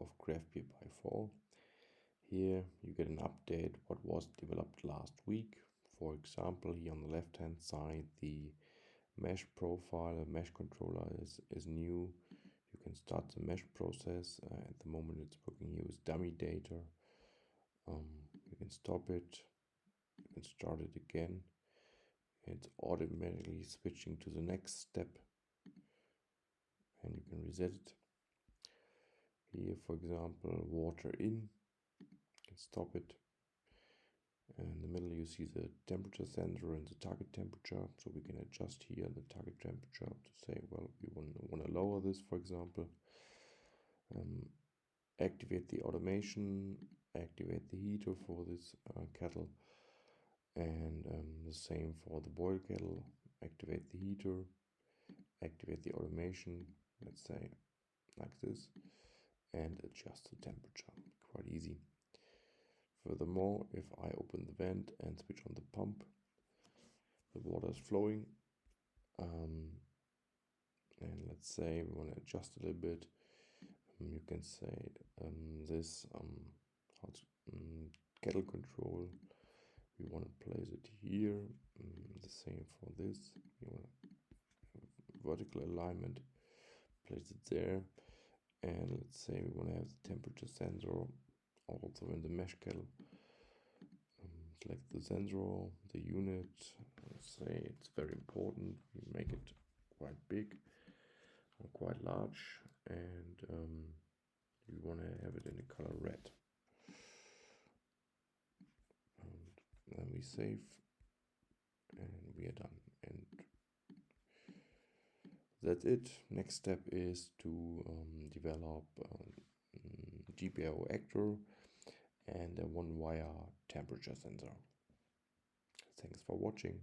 of CraftBeerPi 4. Here you get an update what was developed last week. For example, here on the left hand side, the mesh profile, a mesh controller is new. You can start the mesh process. At the moment it's working here with dummy data. You can stop it, you can start it again. It's automatically switching to the next step, and you can reset it. Here, for example, water in, you can stop it. In the middle you see the temperature sensor and the target temperature, so we can adjust here the target temperature to say, well, we want to lower this, for example. Activate the automation, activate the heater for this kettle, and the same for the boil kettle. Activate the heater, activate the automation, let's say like this, and adjust the temperature. Quite easy. Furthermore, if I open the vent and switch on the pump, the water is flowing. And let's say we want to adjust a little bit. You can say this kettle control. We want to place it here. The same for this. You want vertical alignment. Place it there. And let's say we want to have the temperature sensor also in the mesh kettle. Select the sensor, the unit. Let's say it's very important. We make it quite big or quite large, and you want to have it in the color red. And then we save, and we are done. And that's it. Next step is to develop GPIO actor and a one-wire temperature sensor. Thanks for watching.